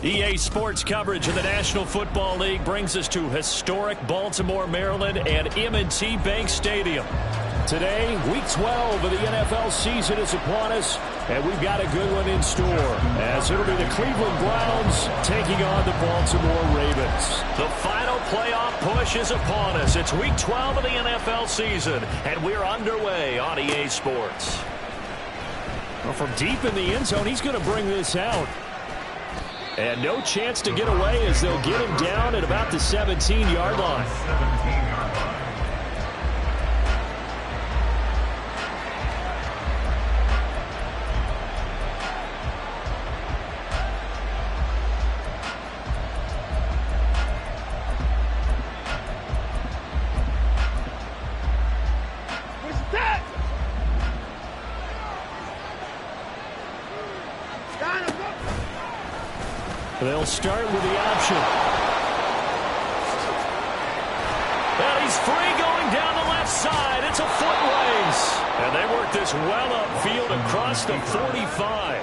EA Sports coverage of the National Football League brings us to historic Baltimore, Maryland and M&T Bank Stadium. Today, Week 12 of the NFL season is upon us, and we've got a good one in store, as it'll be the Cleveland Browns taking on the Baltimore Ravens. The final playoff push is upon us. It's Week 12 of the NFL season, and we're underway on EA Sports. Well, from deep in the end zone, he's going to bring this out. And no chance to get away as they'll get him down at about the 17-yard line. They'll start with the option. And he's free going down the left side. It's a foot race. And they work this well upfield across the 45.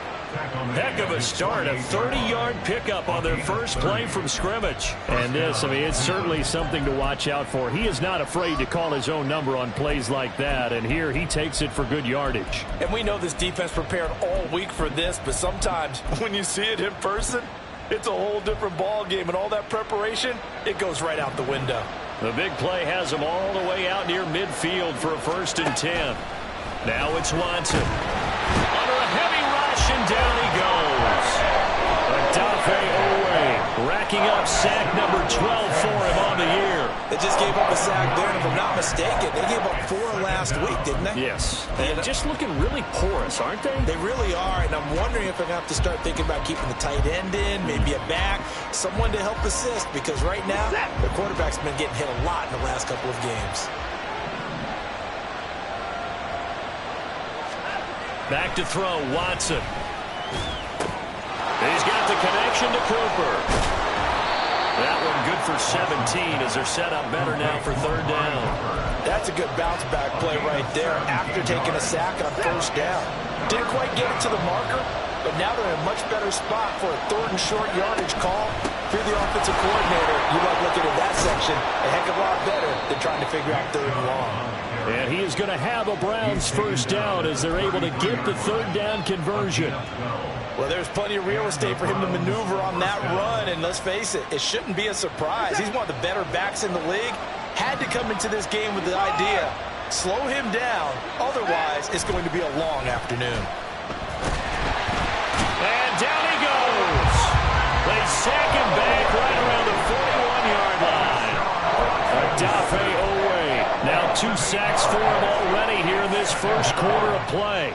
Heck of a start. A 30-yard pickup on their first play from scrimmage. And this, it's certainly something to watch out for. He is not afraid to call his own number on plays like that. And here he takes it for good yardage. And we know this defense prepared all week for this, but sometimes when you see it in person, it's a whole different ball game, and all that preparation, it goes right out the window. The big play has him all the way out near midfield for a 1st and 10. Now it's Watson. Under a heavy rush, and down he goes. Racking up sack number 12 for him on the year. They just gave up a sack there, and if I'm not mistaken, they gave up 4 last week, didn't they? Yes. And just looking really porous, aren't they? They really are, and I'm wondering if they're going to have to start thinking about keeping the tight end in, maybe a back, someone to help assist, because right now, the quarterback's been getting hit a lot in the last couple of games. Back to throw, Watson. He's got the connection to Cooper. That one good for 17 as they're set up better now for 3rd down. That's a good bounce back play right there after taking a sack on 1st down. Didn't quite get it to the marker, but now they're in a much better spot for a 3rd and short yardage call. If you're the offensive coordinator, you like looking at that section a heck of a lot better than trying to figure out 3rd and long. And he is going to have a Browns 1st down as they're able to get the 3rd down conversion. Well, there's plenty of real estate for him to maneuver on that run, and let's face it, it shouldn't be a surprise. He's one of the better backs in the league. Had to come into this game with the idea, slow him down, otherwise it's going to be a long afternoon. And down he goes. They sack him back right around the 41-yard line. Now 2 sacks for him already here in this first quarter of play.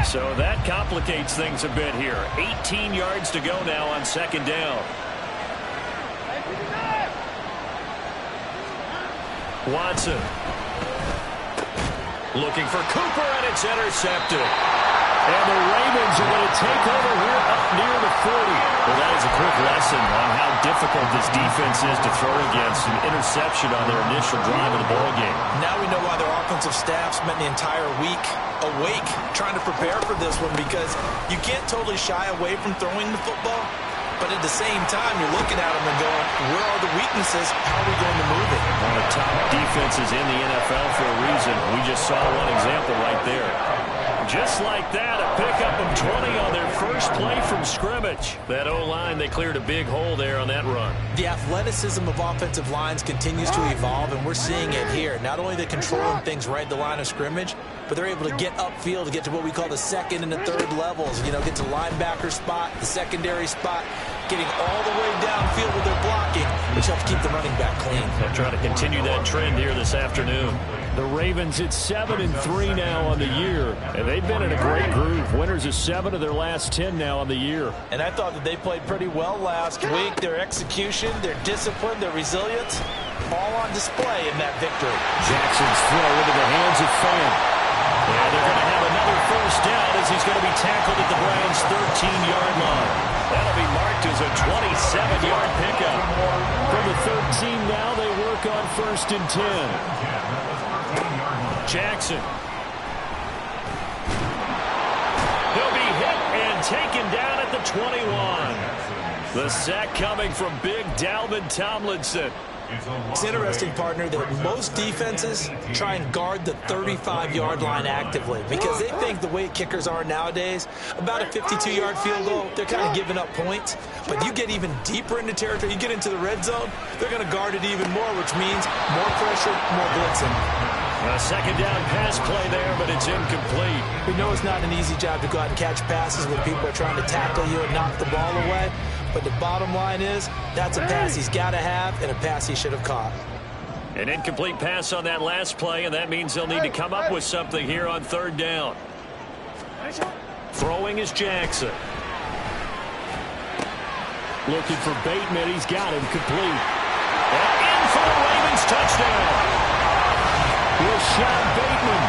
So that complicates things a bit here. 18 yards to go now on 2nd down. Watson. Looking for Cooper, and it's intercepted. And the Ravens are going to take over here up near the 40. Well, that is a quick lesson on how difficult this defense is to throw against. An interception on their initial drive of the ballgame. Now we know why their offensive staff spent the entire week awake trying to prepare for this one, because you can't totally shy away from throwing the football, but at the same time, you're looking at them and going, where are the weaknesses? How are we going to move it? One of the top defenses in the NFL for a reason. We just saw one example right there. Just like that, a pickup of 20 on their first play from scrimmage. That O-line, they cleared a big hole there on that run. The athleticism of offensive lines continues to evolve, and we're seeing it here. Not only they're controlling things right at the line of scrimmage, but they're able to get upfield to get to what we call the 2nd and the 3rd levels. You know, get to linebacker spot, the secondary spot, getting all the way downfield with their blocking, which helps keep the running back clean. They'll try to continue that trend here this afternoon. The Ravens at 7-3 now on the year, and they've been in a great groove. Winners of 7 of their last 10 now on the year. And I thought that they played pretty well last week. Their execution, their discipline, their resilience, all on display in that victory. Jackson's throw into the hands of Fan. And they're going to have another 1st down as he's going to be tackled at the Browns' 13-yard line. That'll be marked as is a 27-yard pickup. From the 13 now, they work on 1st and 10. Jackson. He'll be hit and taken down at the 21. The sack coming from big Dalvin Tomlinson. It's interesting, partner, that most defenses try and guard the 35-yard line actively because they think the way kickers are nowadays, about a 52-yard field goal, they're kind of giving up points. But you get even deeper into territory, you get into the red zone, they're going to guard it even more, which means more pressure, more blitzing. A second down pass play there, but it's incomplete. We know it's not an easy job to go out and catch passes when people are trying to tackle you and knock the ball away. But the bottom line is, that's a pass he's got to have and a pass he should have caught. An incomplete pass on that last play, and that means they'll need to come up with something here on 3rd down. Throwing is Jackson. Looking for Bateman. He's got him complete. And in for the Ravens touchdown. Rashad Bateman,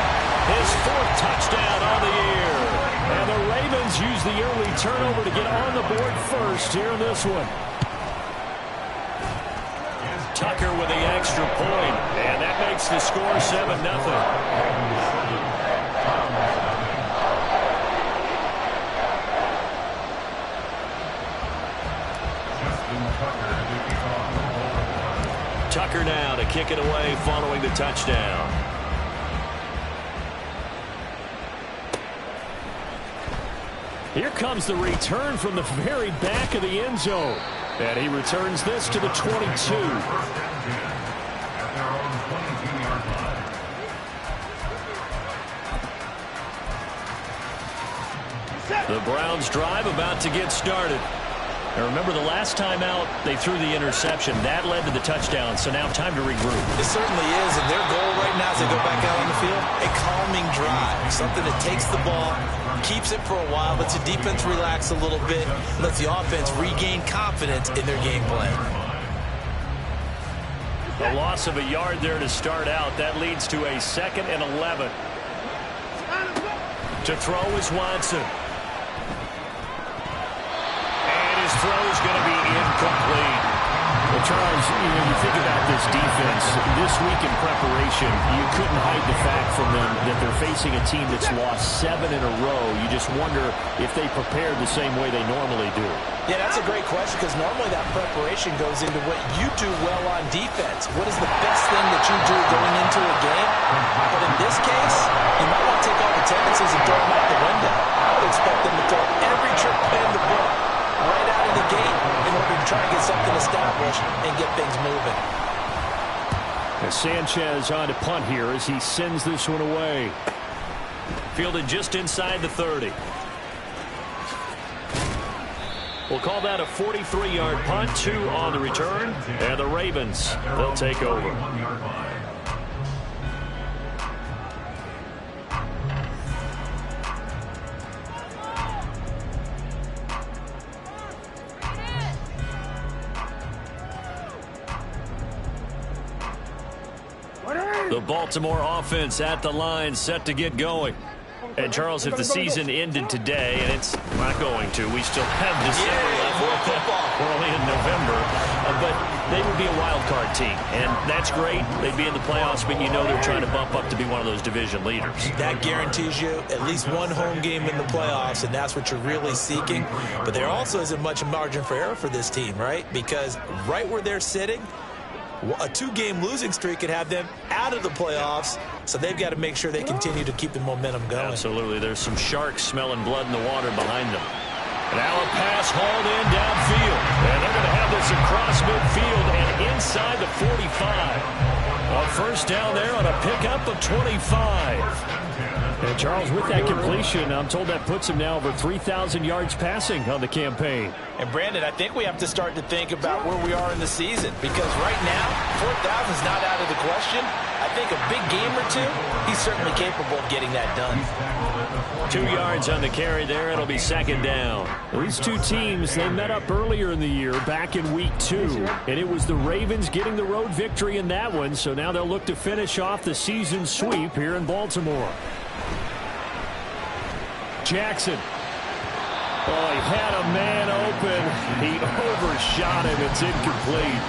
his 4th touchdown on the year. And the Ravens use the early turnover to get on the board first here in this one. Tucker with the extra point, and that makes the score 7-0. Tucker now to kick it away following the touchdown. Here comes the return from the very back of the end zone. And he returns this to the 22. The Browns drive about to get started. Now remember, the last time out, they threw the interception. That led to the touchdown, so now time to regroup. It certainly is, and their goal right now as they go back out on the field, a calming drive, something that takes the ball, keeps it for a while, lets the defense relax a little bit, lets the offense regain confidence in their game plan. The loss of a yard there to start out. That leads to a 2nd and 11. To throw is Watson. His throw is going to be incomplete. Well, Charles, you think about this defense. This week in preparation, you couldn't hide the fact from them that they're facing a team that's lost 7 in a row. You just wonder if they prepared the same way they normally do. Yeah, that's a great question because normally that preparation goes into what you do well on defense. What is the best thing that you do going into a game? But in this case, you might want to take all the tendencies and throw them out the window. I would expect them to throw every trick play in the book right out of the gate in order to try and get something established and get things moving. As Sanchez on to punt here as he sends this one away. Fielded just inside the 30. We'll call that a 43-yard punt, 2 on the return, and the Ravens, they'll take over. The Baltimore offense at the line, set to get going. And Charles, if the season ended today, and it's not going to, we still have December left. We're only in November, but they would be a wild card team, and that's great. They'd be in the playoffs, but you know they're trying to bump up to be one of those division leaders. That guarantees you at least one home game in the playoffs, and that's what you're really seeking. But there also isn't much margin for error for this team, right? Because right where they're sitting, a 2-game losing streak could have them out of the playoffs, so they've got to make sure they continue to keep the momentum going. Absolutely. There's some sharks smelling blood in the water behind them. Now a pass hauled in downfield, and they're going to have this across midfield and inside the 45. A first down there on a pickup of 25. And Charles, with that completion, I'm told that puts him now over 3,000 yards passing on the campaign. And Brandon, I think we have to start to think about where we are in the season, because right now, 4,000 is not out of the question. I think a big game or two, he's certainly capable of getting that done. 2 yards on the carry there. It'll be second down. These two teams, they met up earlier in the year, back in week 2. And it was the Ravens getting the road victory in that one. So now they'll look to finish off the season sweep here in Baltimore. Jackson. Oh, he had a man open. He overshot him. It's incomplete.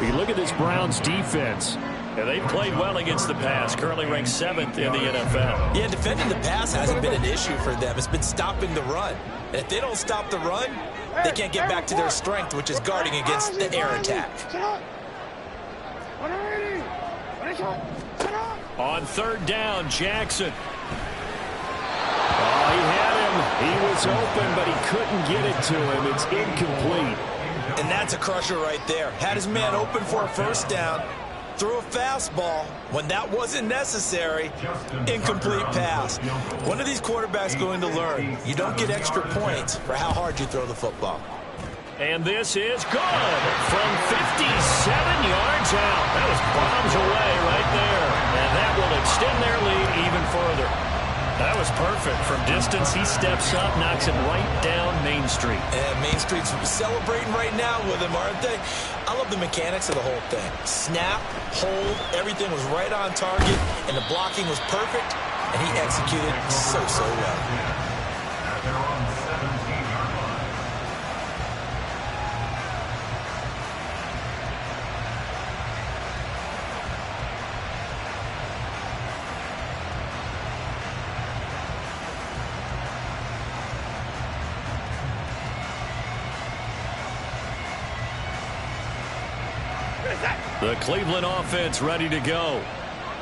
You look at this Browns defense. Yeah, they've played well against the pass. Currently ranked 7th in the NFL. Yeah, defending the pass hasn't been an issue for them. It's been stopping the run. And if they don't stop the run, they can't get back to their strength, which is guarding against the air attack. On 3rd down, Jackson. Oh, he had him. He was open, but he couldn't get it to him. It's incomplete. And that's a crusher right there. Had his man open for a 1st down. Threw a fastball when that wasn't necessary. Incomplete pass. One of these quarterbacks going to learn. You don't get extra points for how hard you throw the football. And this is good from 57 yards out. That was bombs away right there. And that will extend their lead even further. That was perfect. From distance, he steps up, knocks him right down Main Street. And Main Street's celebrating right now with him, aren't they? I love the mechanics of the whole thing. Snap, hold, everything was right on target, and the blocking was perfect, and he executed so well. The Cleveland offense ready to go.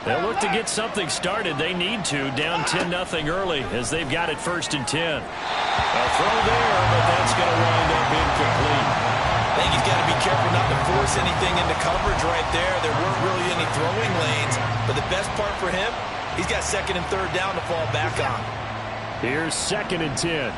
They'll look to get something started. They need to. Down 10-0 early as they've got it 1st and 10. A throw there, but that's going to wind up incomplete. I think he's got to be careful not to force anything into coverage right there. There weren't really any throwing lanes. But the best part for him, he's got 2nd and 3rd down to fall back on. Here's 2nd and 10.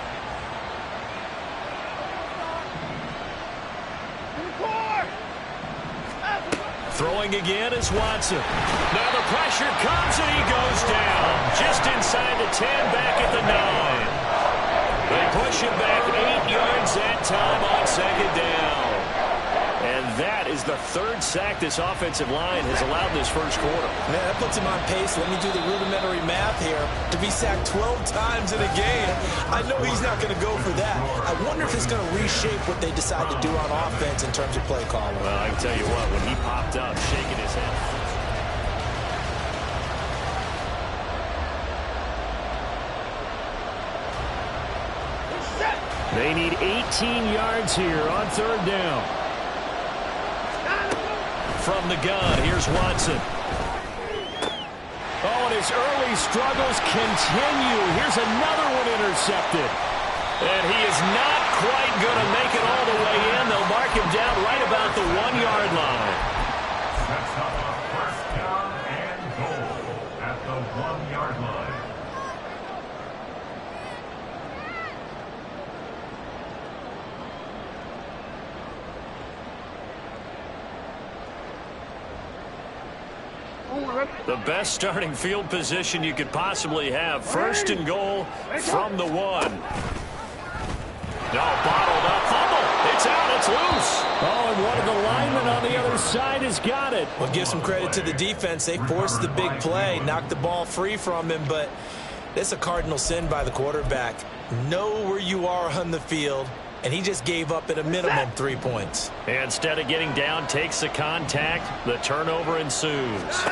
Throwing again is Watson. Now the pressure comes and he goes down. Just inside the 10, back at the 9. They push him back 8 yards that time on 2nd down. And that is the 3rd sack this offensive line has allowed this 1st quarter. Man, that puts him on pace. Let me do the rudimentary math here. To be sacked 12 times in a game, I know he's not going to go for that. I wonder if it's going to reshape what they decide to do on offense in terms of play calling. Well, I can tell you what, when he popped up, shaking his head. They need 18 yards here on 3rd down. From the gun, here's Watson. Oh, and his early struggles continue. Here's another one intercepted. And he is not quite going to make it all the way in. They'll mark him down right about the 1-yard line. That's up a 1st down and goal at the 1-yard line. The best starting field position you could possibly have. 1st and goal from the 1. No, bottled up. Fumble. It's out. It's loose. Oh, and one of the linemen on the other side has got it. Well, give some credit to the defense. They forced the big play, knocked the ball free from him, but it's a cardinal sin by the quarterback. Know where you are on the field, and he just gave up at a minimum 3 points. Instead of getting down, takes the contact. The turnover ensues.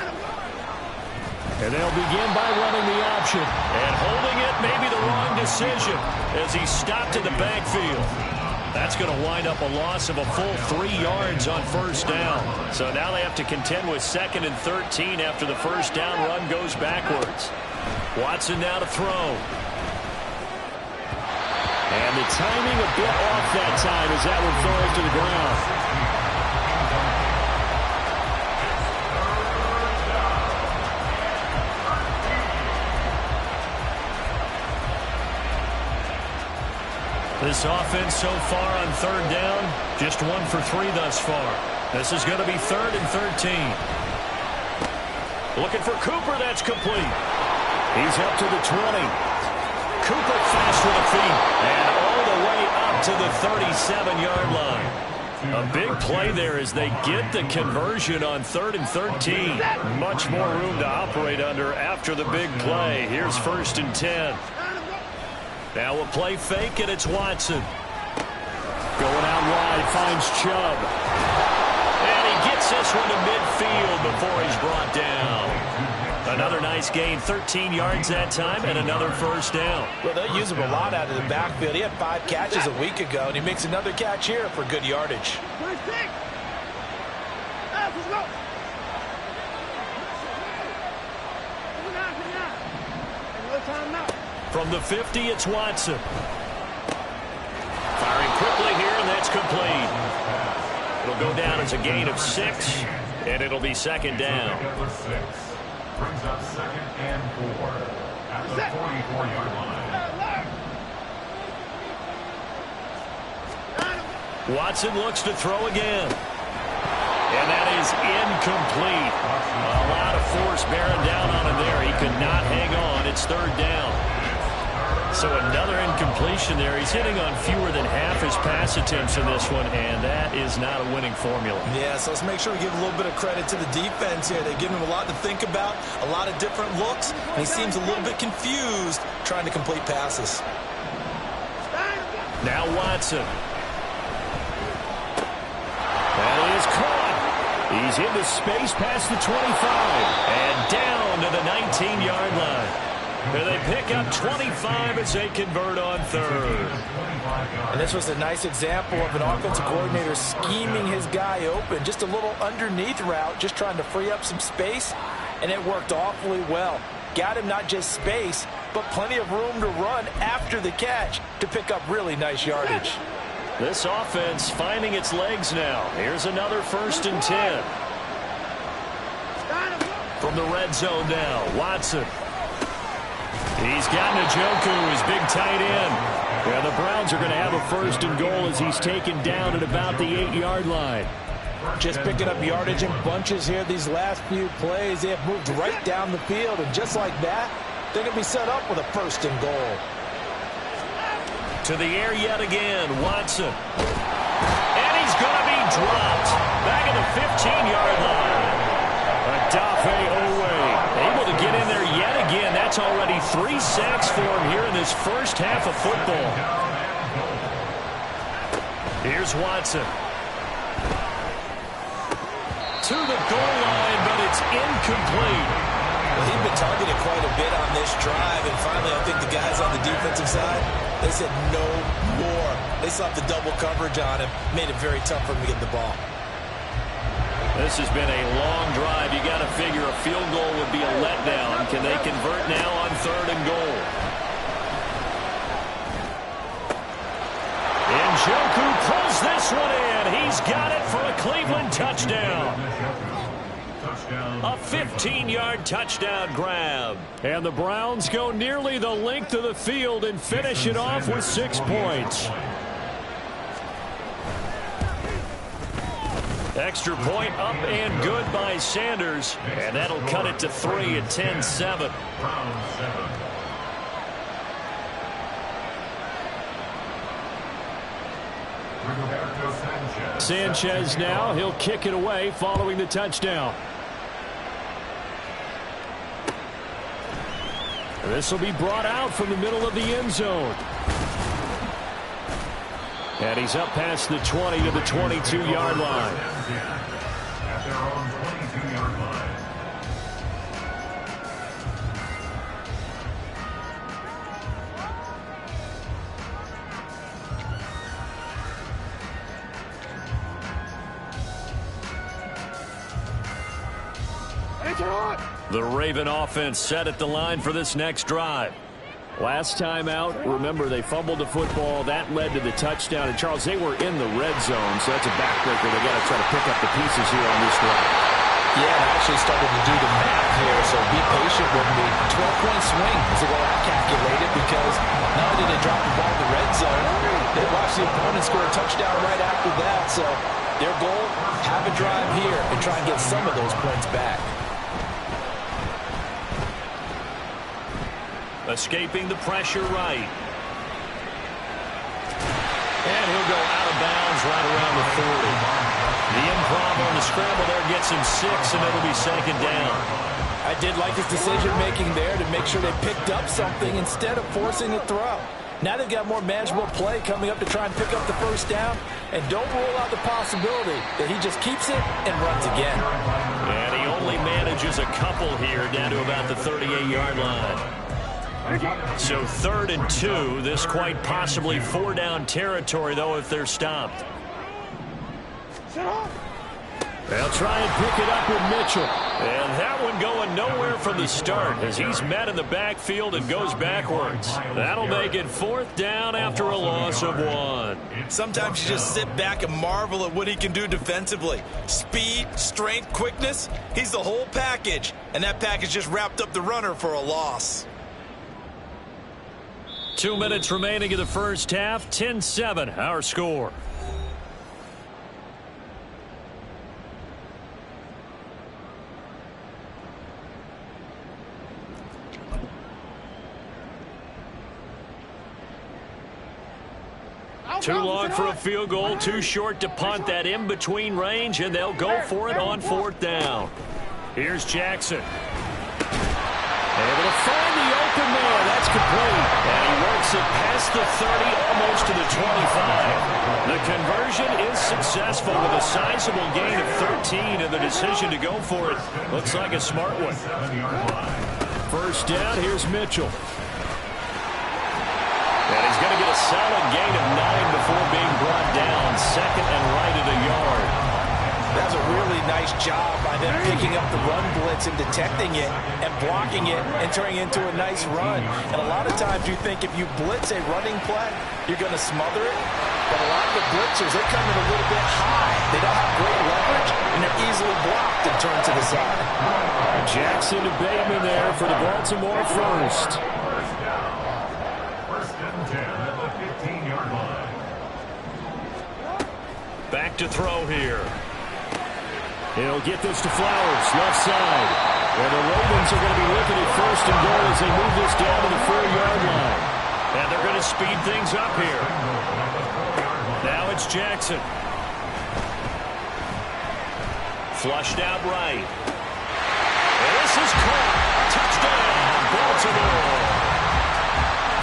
And they'll begin by running the option. And holding it may be the wrong decision as he stopped in the backfield. That's going to wind up a loss of a full 3 yards on 1st down. So now they have to contend with 2nd and 13 after the 1st down run goes backwards. Watson now to throw. And the timing a bit off that time as that one falls to the ground. This offense so far on 3rd down, just 1 for 3 thus far. This is going to be 3rd and 13. Looking for Cooper, that's complete. He's up to the 20. Cooper fast with the feet, and all the way up to the 37-yard line. A big play there as they get the conversion on 3rd and 13. Much more room to operate under after the big play. Here's 1st and 10. Now a play fake, and it's Watson. Going out wide, finds Chubb. And he gets this one to midfield before he's brought down. Another nice gain, 13 yards that time, and another first down. Well, they'll use him a lot out of the backfield. He had 5 catches a week ago, and he makes another catch here for good yardage. From the 50, it's Watson. Firing quickly here, and that's complete. It'll go down as a gain of 6, and it'll be second down. Brings up 2nd and 4 at the 44-yard line. Watson looks to throw again. And that is incomplete. A lot of force bearing down on him there. He could not hang on. It's third down. So another incompletion there. He's hitting on fewer than half his pass attempts in this one, and that is not a winning formula. Yeah, so let's make sure we give a little bit of credit to the defense here. They've given him a lot to think about, a lot of different looks, and he seems a little bit confused trying to complete passes. Now Watson. That is caught. He's into space past the 25 and down to the 19-yard line. And they pick up 25 as they convert on third. And this was a nice example of an offensive coordinator scheming his guy open. Just a little underneath route, just trying to free up some space, and it worked awfully well. Got him not just space, but plenty of room to run after the catch to pick up really nice yardage. This offense finding its legs now. Here's another 1st and 10. From the red zone now, Watson. He's got Njoku, his big tight end. Yeah, the Browns are going to have a 1st and goal as he's taken down at about the 8-yard line. Just picking up yardage in bunches here these last few plays. They have moved right down the field, and just like that, they're going to be set up with a 1st and goal. To the air yet again, Watson. And he's going to be dropped back at the 15-yard line. Adafe Owe able to get in there yet again. That's already 3 sacks for him here in this first half of football. Here's Watson. To the goal line, but it's incomplete. Well, he's been targeted quite a bit on this drive, and finally I think the guys on the defensive side, they said no more. They slapped the double coverage on him, made it very tough for him to get the ball. This has been a long drive. You got to figure a field goal would be a letdown. Can they convert now on 3rd and goal? Njoku pulls this one in. He's got it for a Cleveland touchdown. A 15-yard touchdown grab. And the Browns go nearly the length of the field and finish it off with 6 points. Extra point up and good by Sanders. And that'll cut it to 3 at 10-7. Sanchez now. He'll kick it away following the touchdown. This will be brought out from the middle of the end zone. And he's up past the 20 to the 22-yard line. At their own 22-yard line. The Raven offense set at the line for this next drive. Last time out, remember, they fumbled the football. That led to the touchdown. And, Charles, they were in the red zone, so that's a backbreaker. They got to try to pick up the pieces here on this drive. Yeah, I actually started to do the math here, so be patient with me. 12-point swing is the way I calculate it, because not only did they drop the ball in the red zone, they watched the opponent score a touchdown right after that. So their goal, have a drive here and try and get some of those points back. Escaping the pressure right. And he'll go out of bounds right around the 40. The improv on the scramble there gets him 6, and it'll be second down. I did like his decision-making there to make sure they picked up something instead of forcing a throw. Now they've got more manageable play coming up to try and pick up the first down. And don't rule out the possibility that he just keeps it and runs again. And he only manages a couple here down to about the 38-yard line. So 3rd and 2. This quite possibly 4-down territory, though, if they're stopped. They'll try and pick it up with Mitchell. And that one going nowhere from the start as he's met in the backfield and goes backwards. That'll make it 4th down after a loss of 1. Sometimes you just sit back and marvel at what he can do defensively. Speed, strength, quickness. He's the whole package. And that package just wrapped up the runner for a loss. 2 minutes remaining in the first half. 10-7 our score. Too long for a field goal, too short to punt. That in-between range, and they'll go for it on 4th down. Here's Jackson. Able to find the open man. That's complete. And he works it past the 30, almost to the 25. The conversion is successful with a sizable gain of 13, and the decision to go for it looks like a smart one. First down, here's Mitchell. And he's going to get a solid gain of 9 before being brought down. 2nd and right at a yard. That's a really nice job by them picking up the run blitz and detecting it and blocking it and turning it into a nice run. And a lot of times you think if you blitz a running play, you're going to smother it. But a lot of the blitzers, they're coming a little bit high. They don't have great leverage, and they're easily blocked and turned to the side. Jackson to Bateman there for the Baltimore first. Back to throw here. He'll get this to Flowers, left side. And the Ravens are going to be looking at 1st and goal as they move this down to the 4-yard line. And they're going to speed things up here. Now it's Jackson. Flushed out right. And this is caught. Touchdown, Baltimore.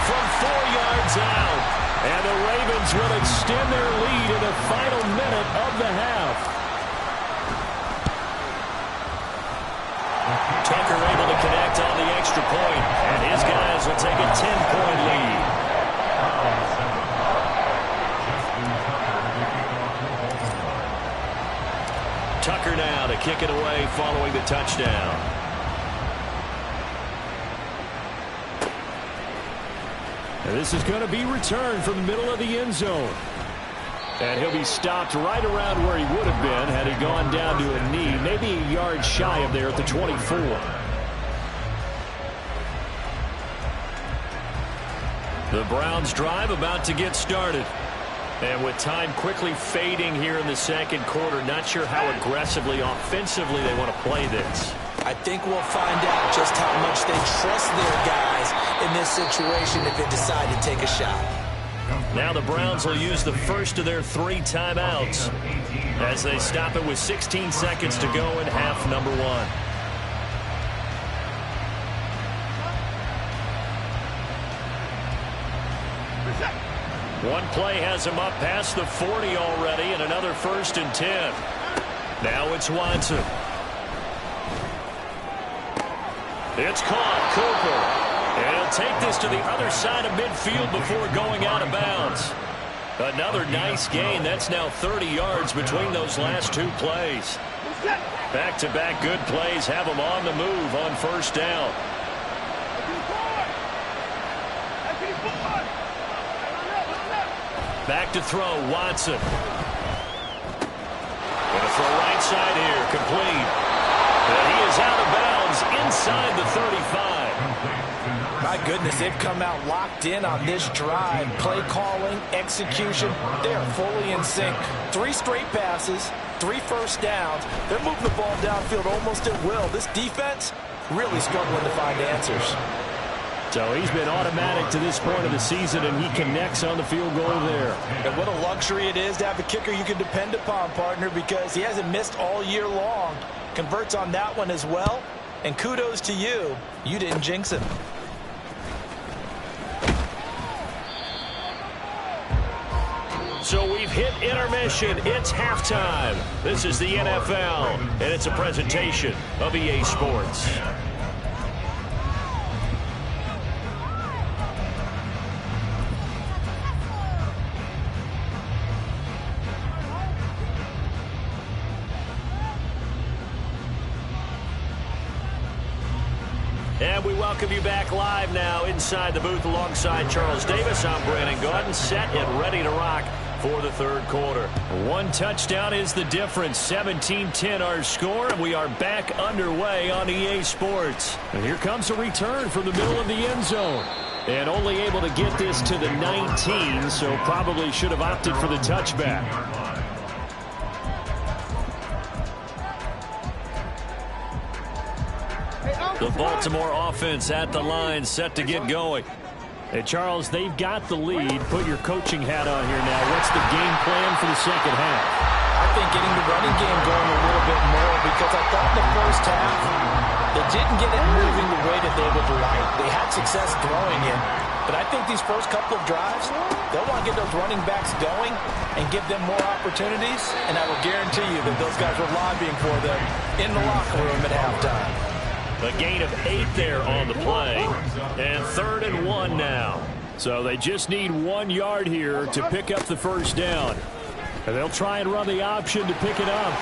From 4 yards out. And the Ravens will extend their lead in the final minute of the half. Tucker able to connect on the extra point, and his guys will take a 10-point lead. Tucker now to kick it away following the touchdown. And this is going to be returned from the middle of the end zone. And he'll be stopped right around where he would have been had he gone down to a knee, maybe a yard shy of there at the 24. The Browns drive about to get started. And with time quickly fading here in the second quarter, not sure how aggressively, offensively they want to play this. I think we'll find out just how much they trust their guys in this situation if they decide to take a shot. Now the Browns will use the first of their 3 timeouts as they stop it with 16 seconds to go in half number 1. One play has him up past the 40 already, and another 1st and 10. Now it's Watson. It's caught. Cooper. And he'll take this to the other side of midfield before going out of bounds. Another nice gain. That's now 30 yards between those last 2 plays. Back-to-back good plays have them on the move on 1st down. Back to throw, Watson. Gonna throw right side here, complete. And he is out of bounds inside the 35. My goodness, they've come out locked in on this drive. Play calling, execution, they are fully in sync. 3 straight passes, 3 first downs. They're moving the ball downfield almost at will. This defense really struggling to find answers. So he's been automatic to this point of the season, and he connects on the field goal there. And what a luxury it is to have a kicker you can depend upon, partner, because he hasn't missed all year long. Converts on that one as well. And kudos to you. You didn't jinx him. So we've hit intermission. It's halftime. This is the NFL, and it's a presentation of EA Sports. And we welcome you back live now inside the booth alongside Charles Davis. I'm Brandon Gaudin, set and ready to rock for the third quarter. One touchdown is the difference. 17-10 our score, and we are back underway on EA Sports. And here comes a return from the middle of the end zone. And only able to get this to the 19, so probably should have opted for the touchback. The Baltimore offense at the line, set to get going. Hey, Charles, they've got the lead. Put your coaching hat on here now. What's the game plan for the second half? I think getting the running game going a little bit more, because I thought in the first half they didn't get it moving the way that they would like. They had success throwing it, but I think these first couple of drives, they'll want to get those running backs going and give them more opportunities, and I will guarantee you that those guys were lobbying for them in the locker room at halftime. A gain of 8 there on the play, and 3rd and 1 now. So they just need 1 yard here to pick up the first down. And they'll try and run the option to pick it up.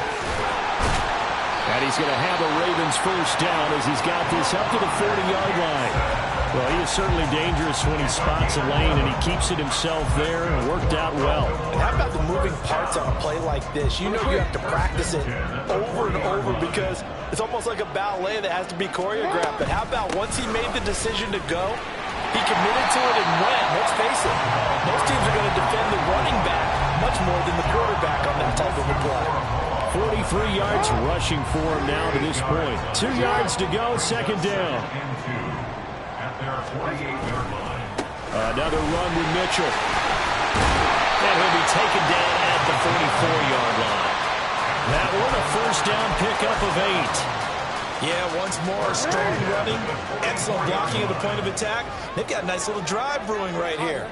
And he's going to have a Ravens first down as he's got this up to the 40-yard line. Well, he is certainly dangerous when he spots a lane, and he keeps it himself there, and worked out well. And how about the moving parts on a play like this? You know you have to practice it over and over, because it's almost like a ballet that has to be choreographed. But how about once he made the decision to go, he committed to it and went. Let's face it, most teams are going to defend the running back much more than the quarterback on that type of a play. 43 yards rushing for him now to this point. 2 yards to go, second down. Another run with Mitchell. And he'll be taken down at the 44-yard line. That one a first down pickup of 8. Yeah, once more, strong running, excellent blocking at the point of attack. They've got a nice little drive brewing right here.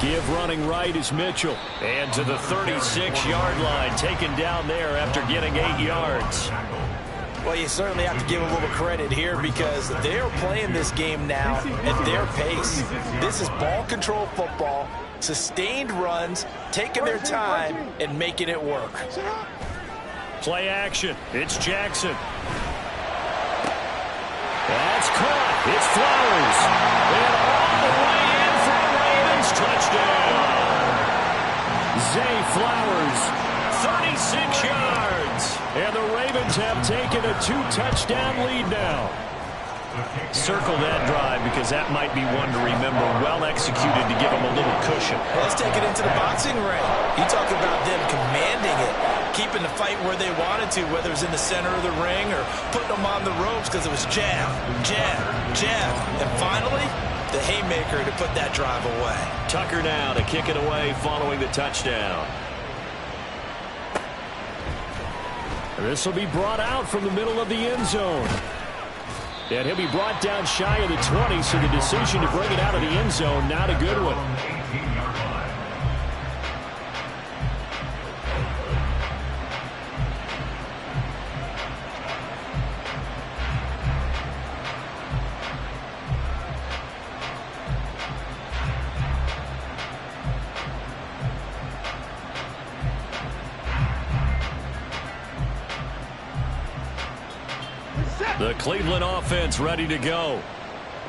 Give running right is Mitchell. And to the 36-yard line, taken down there after getting 8 yards. Well, you certainly have to give a little credit here, because they're playing this game now at their pace. This is ball control football, sustained runs, taking their time and making it work. Play action. It's Jackson. That's caught. It's Flowers. And all the way in for the Ravens. Touchdown. Zay Flowers, 36 yards. And the Ravens have taken a 2-touchdown lead now. Circle that drive, because that might be one to remember. Well executed to give them a little cushion. Well, let's take it into the boxing ring. You talk about them commanding it, keeping the fight where they wanted to, whether it's in the center of the ring or putting them on the ropes, because it was jab, jab, jab. And finally, the haymaker to put that drive away. Tucker now to kick it away following the touchdown. This will be brought out from the middle of the end zone. And he'll be brought down shy of the 20, so the decision to bring it out of the end zone, not a good one. The Cleveland offense ready to go.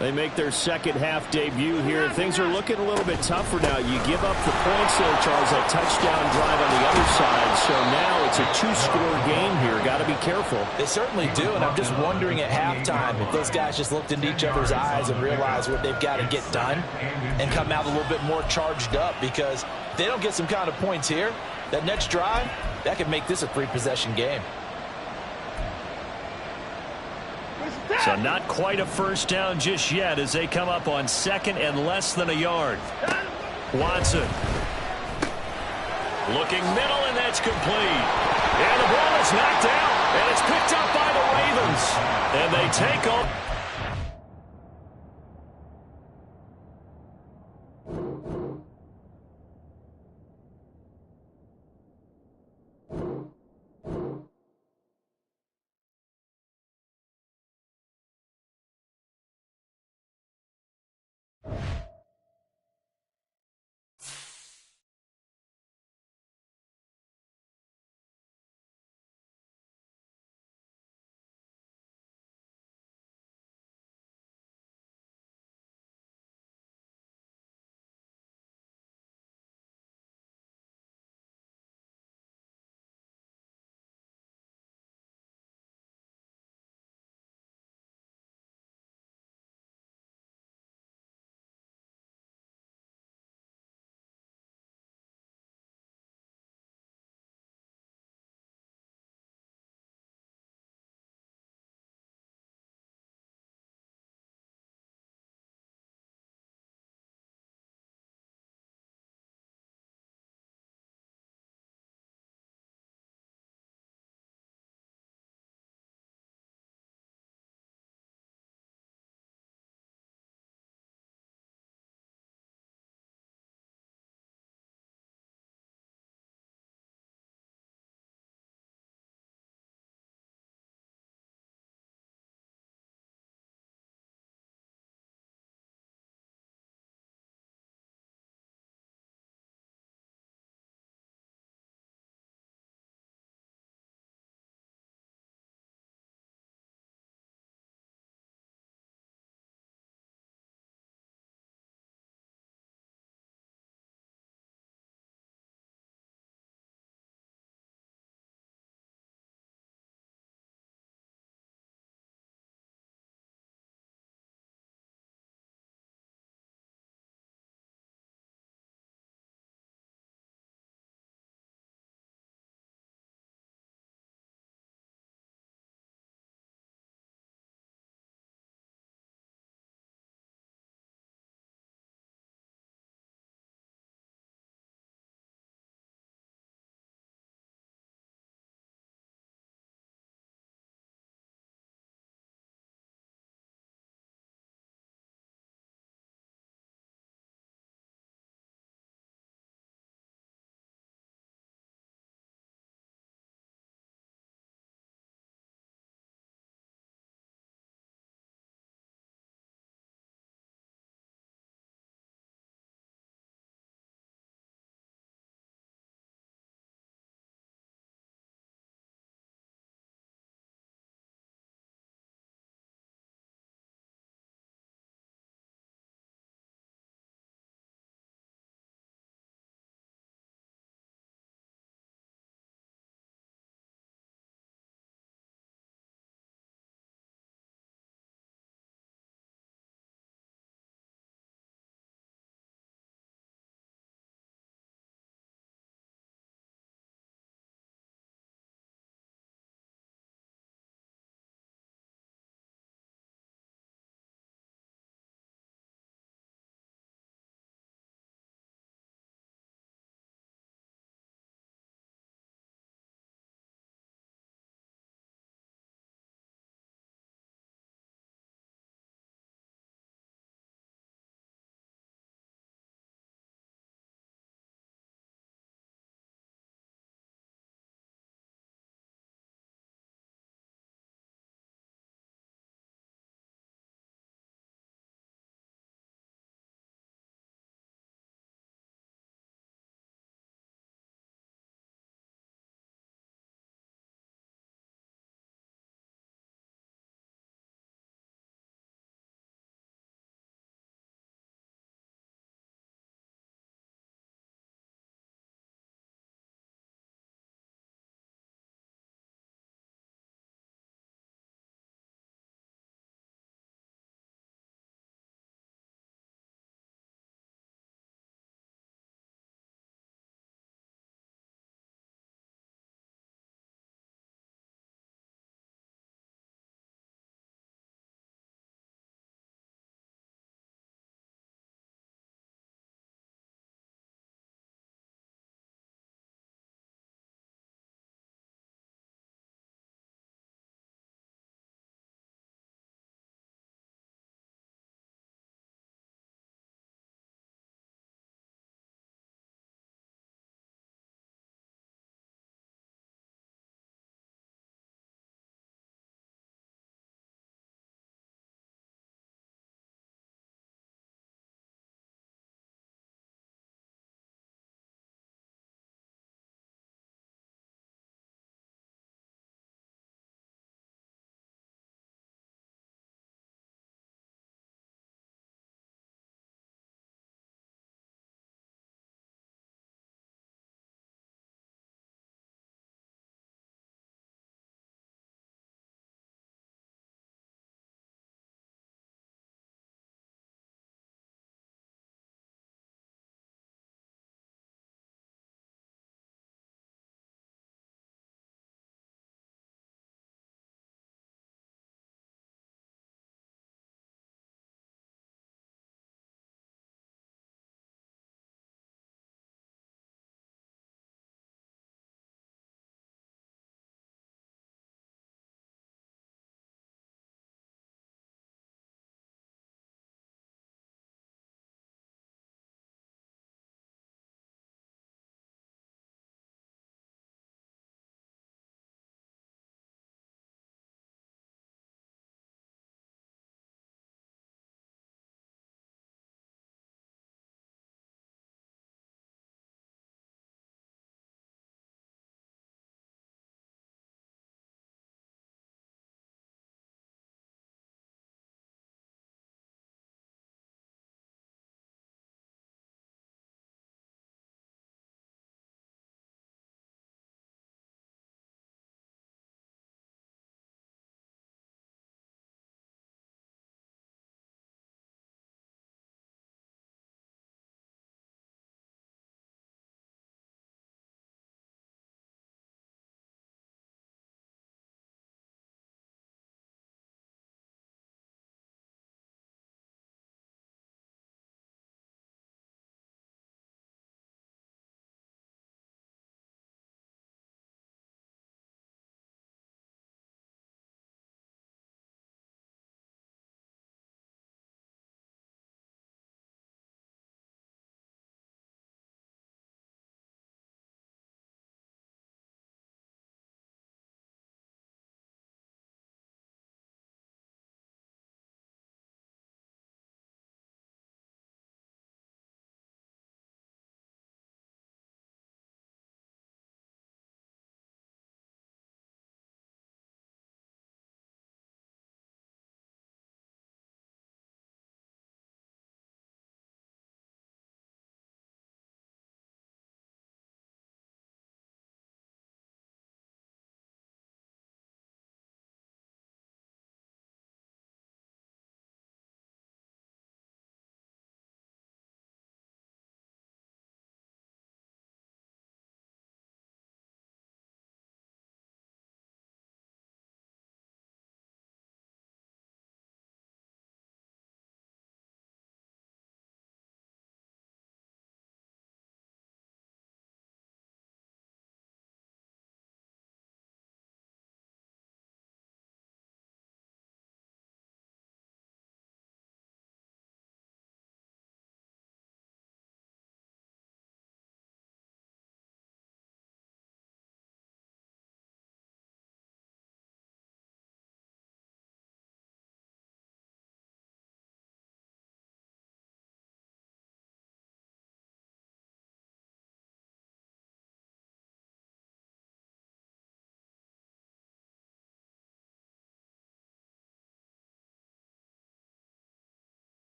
They make their second half debut here. Things are looking a little bit tougher now. You give up the points there, Charles, that touchdown drive on the other side. So now it's a 2-score game here. Got to be careful. They certainly do, and I'm just wondering at halftime if those guys just looked into each other's eyes and realized what they've got to get done and come out a little bit more charged up, because if they don't get some kind of points here, that next drive, that could make this a 3-possession game. So not quite a first down just yet as they come up on second and less than a yard. Watson. Looking middle, and that's complete. And the ball is knocked out. And it's picked up by the Ravens. And they take off.